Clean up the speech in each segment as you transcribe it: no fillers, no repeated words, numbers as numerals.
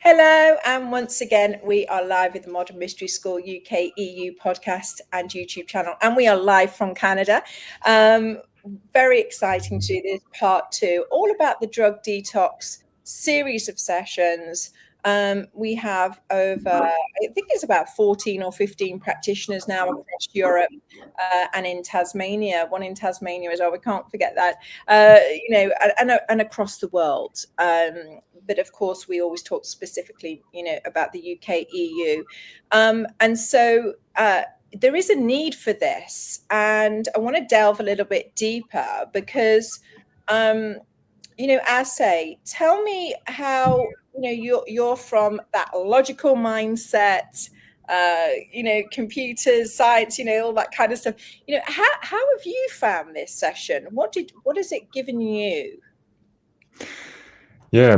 Hello, and once again, we are live with the Modern Mystery School UK EU podcast and YouTube channel, and we are live from Canada. Very exciting to do this part 2, all about the Drug Detox series of sessions. We have over, I think it's about 14 or 15 practitioners now across Europe and in Tasmania, one in Tasmania as well. We can't forget that, and across the world. But of course, we always talk specifically, about the UK EU. And so there is a need for this. And I want to delve a little bit deeper because, Asay, tell me how, you're from that logical mindset, computers, science, all that kind of stuff. How have you found this session? What has it given you? Yeah,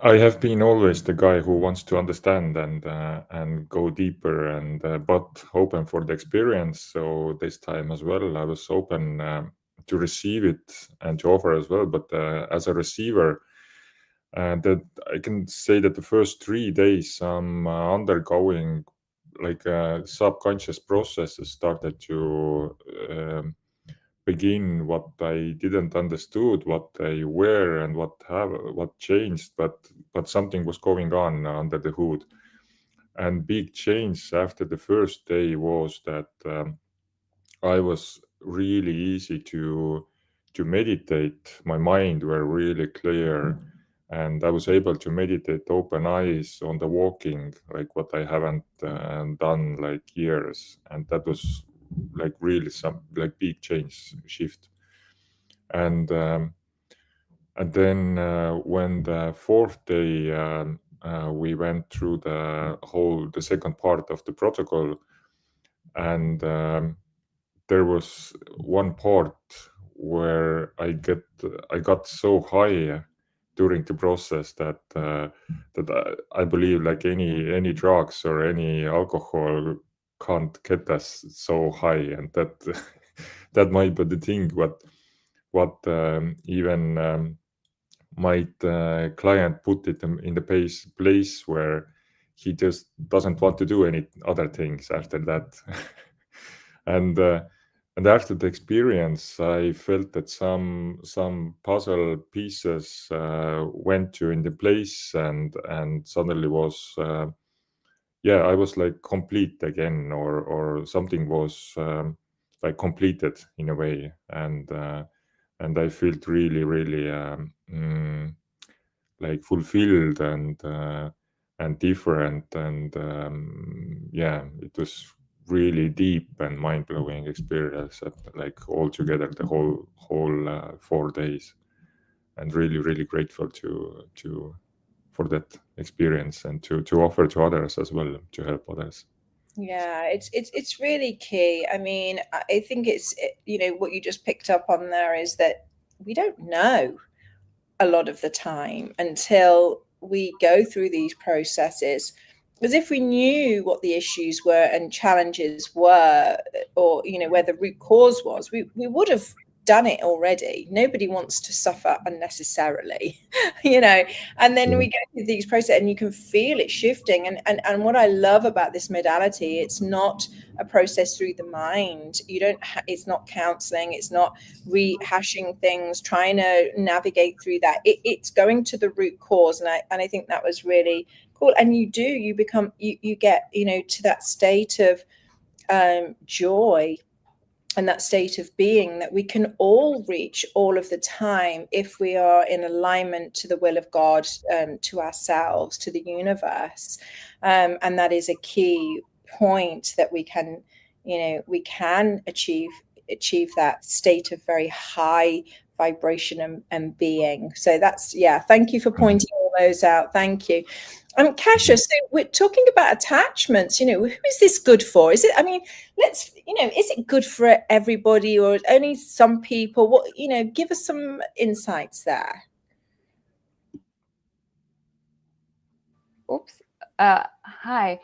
I have been always the guy who wants to understand and go deeper and but open for the experience. So this time as well, I was open to receive it and to offer as well. But as a receiver, that I can say that the first 3 days I'm undergoing like subconscious processes started to begin what I didn't understood, what they were, and what changed, but something was going on under the hood. And big change after the first day was that I was really easy to meditate. My mind were really clear, and I was able to meditate open eyes on the walking, like what I haven't done like years, and that was like really some like big change shift. And and then when the fourth day we went through the second part of the protocol, and there was one part where I got so high during the process that I believe like any drugs or any alcohol can't get us so high, and that that might be the thing. What even might client put it in the place where he just doesn't want to do any other things after that. and uh, and after the experience, I felt that some puzzle pieces went to in the place, and suddenly was yeah, I was like complete again, or something was like completed in a way, and I felt really really like fulfilled and different, and yeah, it was really deep and mind-blowing experience at, like all together the whole 4 days, and really really grateful to for that experience, and to offer to others as well, to help others. Yeah, it's really key. I mean, I think it's what you just picked up on there is that we don't know a lot of the time until we go through these processes. As if we knew what the issues were and challenges were, or where the root cause was, we would have done it already. Nobody wants to suffer unnecessarily, and then we go through these processes and you can feel it shifting. And what I love about this modality, it's not a process through the mind. It's not counseling, it's not rehashing things, trying to navigate through that. It's going to the root cause. And I think that was really cool. And you get to that state of joy and that state of being that we can all reach all of the time if we are in alignment to the will of God, to ourselves, to the universe. And that is a key point, that we can achieve that state of very high vibration and being. So that's, thank you for pointing all those out. Thank you. Kasia, so we're talking about attachments. Who is this good for? Is it, is it good for everybody or only some people? What, give us some insights there. Oops. Hi.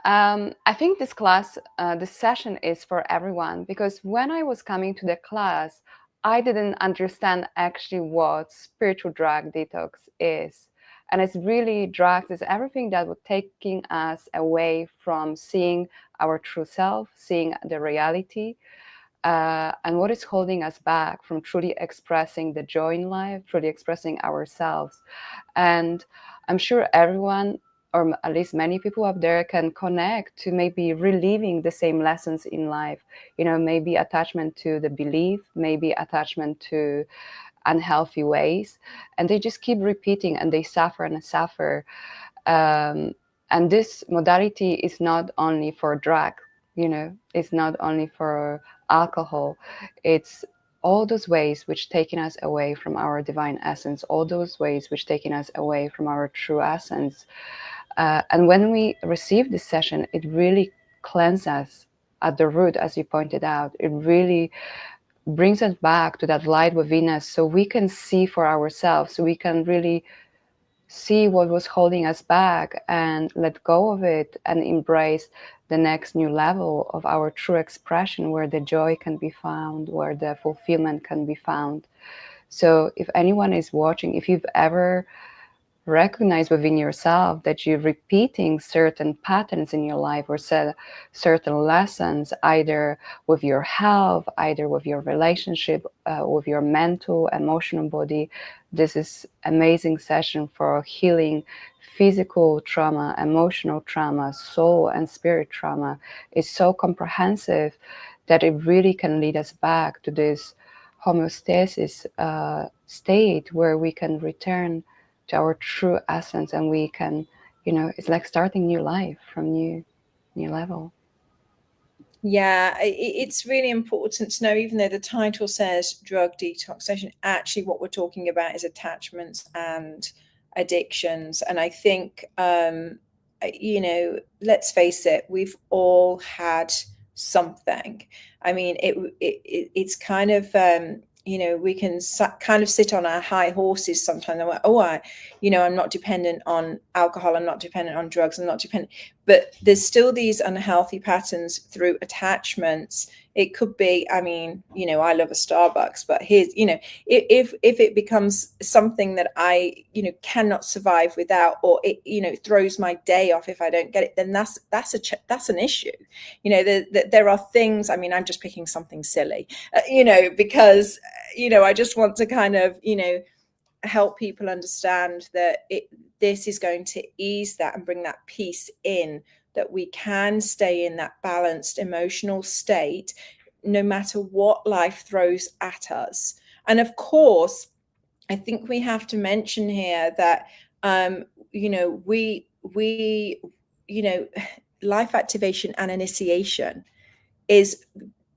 I think this class, this session is for everyone, because when I was coming to the class, I didn't understand actually what spiritual drug detox is. And it's really drugs, it's everything that was taking us away from seeing our true self, seeing the reality, and what is holding us back from truly expressing the joy in life, truly expressing ourselves. And I'm sure everyone, or at least many people up there, can connect to maybe reliving the same lessons in life. Maybe attachment to the belief, maybe attachment to unhealthy ways, and they just keep repeating and they suffer and suffer. And this modality is not only for drug, it's not only for alcohol. It's all those ways which taking us away from our divine essence, all those ways which taking us away from our true essence. And when we receive this session, it really cleanses us at the root, as you pointed out. It really brings us back to that light within us, so we can see for ourselves, so we can really see what was holding us back and let go of it and embrace the next new level of our true expression, where the joy can be found, where the fulfillment can be found. So if anyone is watching, if you've ever recognize within yourself that you're repeating certain patterns in your life, or certain lessons, either with your health, either with your relationship, with your mental, emotional body, this is amazing session for healing physical trauma, emotional trauma, soul and spirit trauma. It's so comprehensive that it really can lead us back to this homeostasis state where we can return to our true essence, and we can, it's like starting new life from new level. Yeah, it's really important to know, even though the title says drug detox session, actually what we're talking about is attachments and addictions. And I think, let's face it, we've all had something. I mean, it's kind of, we can kind of sit on our high horses sometimes and I'm not dependent on alcohol, I'm not dependent on drugs, I'm not dependent, but there's still these unhealthy patterns through attachments. It could be, I love a Starbucks, but here's, if it becomes something that I, cannot survive without, or it, throws my day off if I don't get it, then that's an issue. There are things, I'm just picking something silly, because, I just want to kind of, help people understand that this is going to ease that and bring that peace in, that we can stay in that balanced emotional state no matter what life throws at us. And of course, I think we have to mention here that life activation and initiation is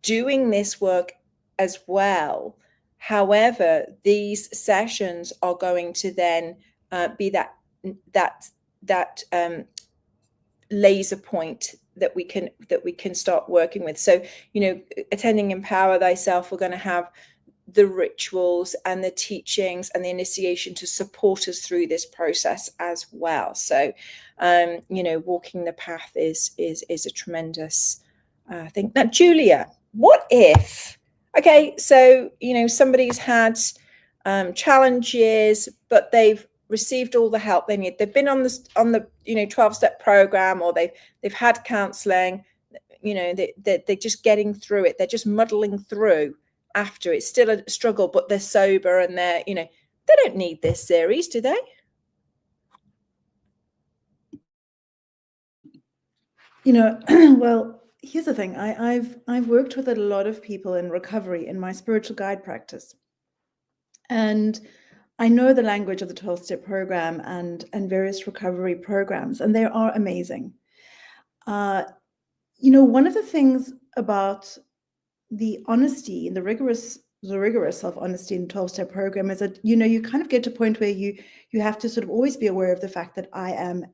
doing this work as well. However, these sessions are going to then be that laser point that we can start working with. So, attending Empower Thyself, we're going to have the rituals and the teachings and the initiation to support us through this process as well. So, walking the path is a tremendous thing. Now, Julia, what if? Okay, so somebody's had challenges, but they've received all the help they need. They've been on the 12-step program, or they've had counseling. They're just getting through it. They're just muddling through. After, it's still a struggle, but they're sober, and they don't need this series, do they? Well, here's the thing. I've worked with a lot of people in recovery in my spiritual guide practice, and I know the language of the 12-step program and various recovery programs, and they are amazing. One of the things about the honesty and the rigorous self-honesty in 12-step program is that you kind of get to a point where you have to sort of always be aware of the fact that I am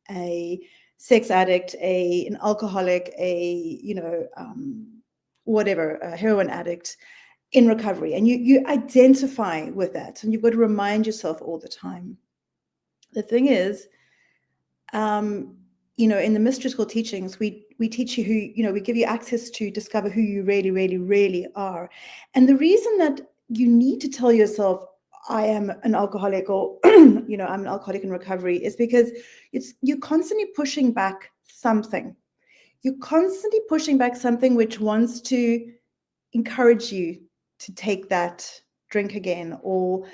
a sex addict, an alcoholic, a heroin addict in recovery, and you identify with that, and you've got to remind yourself all the time. The thing is, in the mystical teachings, we teach you who, we give you access to discover who you really, really, really are. And the reason that you need to tell yourself, I am an alcoholic, or I'm an alcoholic in recovery, is because you're constantly pushing back something. You're constantly pushing back something which wants to encourage you to take that drink again, or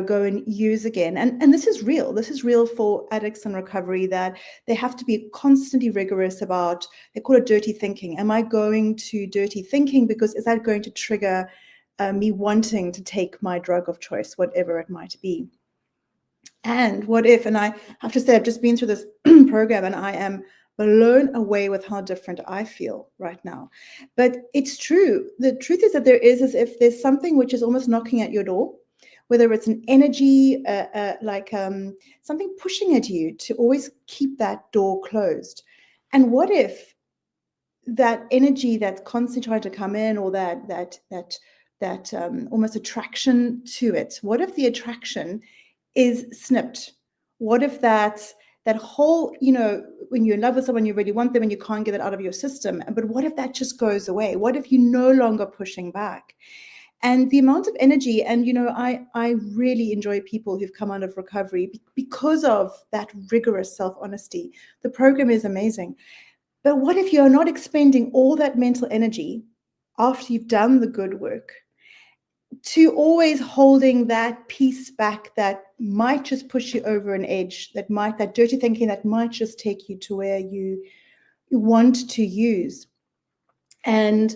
go and use again. And this is real. This is real for addicts in recovery, that they have to be constantly rigorous about, they call it dirty thinking. Am I going to dirty thinking because is that going to trigger me wanting to take my drug of choice, whatever it might be? And what if, and I have to say, I've just been through this program and I am blown away with how different I feel right now. But it's true. The truth is that there is as if there's something which is almost knocking at your door, whether it's an energy, something pushing at you to always keep that door closed. And what if that energy that's constantly trying to come in, or that almost attraction to it, what if the attraction is snipped? What if that whole, when you're in love with someone, you really want them and you can't get it out of your system, but what if that just goes away? What if you're no longer pushing back? And the amount of energy, and I really enjoy people who've come out of recovery because of that rigorous self-honesty. The program is amazing. But what if you're not expending all that mental energy after you've done the good work to always holding that piece back that might just push you over an edge, that dirty thinking that might just take you to where you want to use? And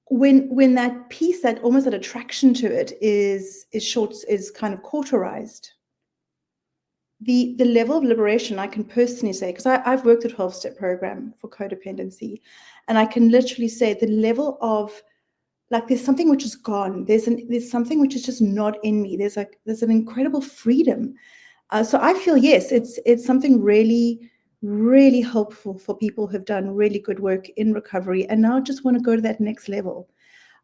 when that piece, that almost that attraction to it is kind of cauterized, the level of liberation, I can personally say, because I've worked a 12-step program for codependency, and I can literally say the level of, like, there's something which is gone. There's something which is just not in me. There's an incredible freedom. So I feel, yes, it's something really, really helpful for people who've done really good work in recovery and now just want to go to that next level.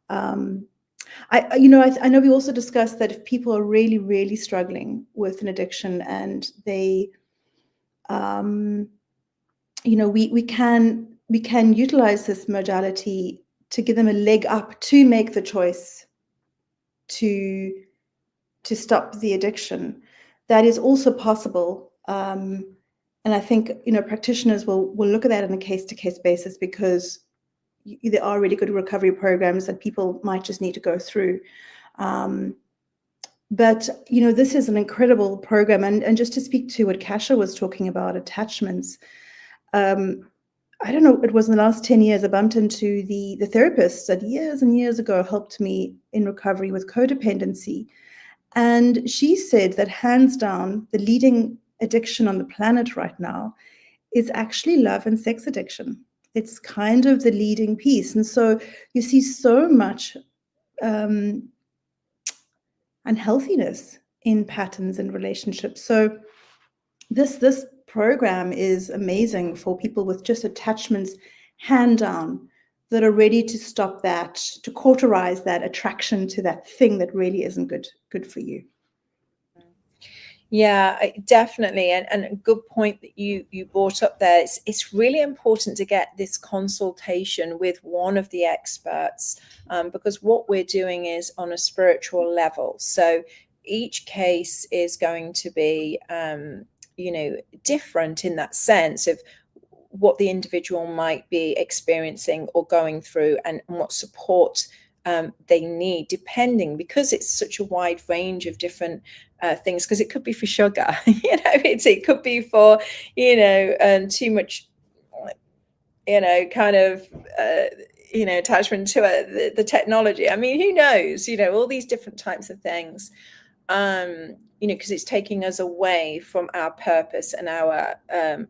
I know we also discussed that if people are really, really struggling with an addiction, and they, we can utilize this modality to give them a leg up to make the choice to stop the addiction. That is also possible. And I think, practitioners will look at that on a case-to-case basis, because there are really good recovery programs that people might just need to go through. But, this is an incredible program. And just to speak to what Kasha was talking about, attachments, I don't know, it was in the last 10 years, I bumped into the therapist that years and years ago helped me in recovery with codependency. And she said that hands down, the leading addiction on the planet right now is actually love and sex addiction. It's kind of the leading piece. And so you see so much unhealthiness in patterns and relationships. So this program is amazing for people with just attachments, hand down, that are ready to stop that, to cauterize that attraction to that thing that really isn't good for you. Yeah, definitely. And a good point that you brought up there. It's really important to get this consultation with one of the experts, because what we're doing is on a spiritual level. So each case is going to be, different in that sense of what the individual might be experiencing or going through, and what support they need, depending, because it's such a wide range of different things. Because it could be for sugar, it could be for too much, kind of attachment to the technology. I mean, who knows? All these different types of things. Because it's taking us away from our purpose and our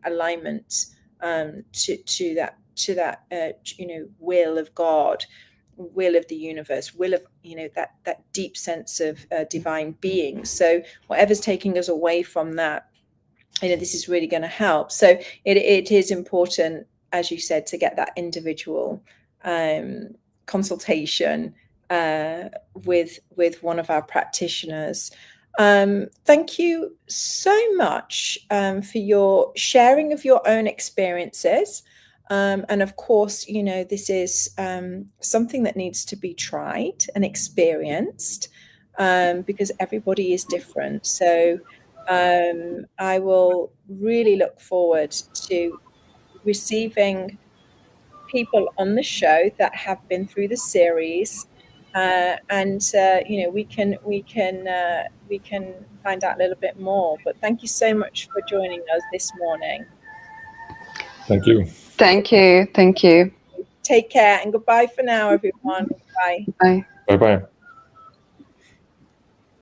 alignment to that will of God, will of the universe, will of that deep sense of divine being. So whatever's taking us away from that, this is really going to help. So it is important, as you said, to get that individual consultation with one of our practitioners. Thank you so much for your sharing of your own experiences. And of course, this is something that needs to be tried and experienced. because everybody is different. So I will really look forward to receiving people on the show that have been through the series, and we can find out a little bit more. But thank you so much for joining us this morning. Thank you. Thank you. Thank you. Take care and goodbye for now, everyone. Bye. Bye. Bye bye.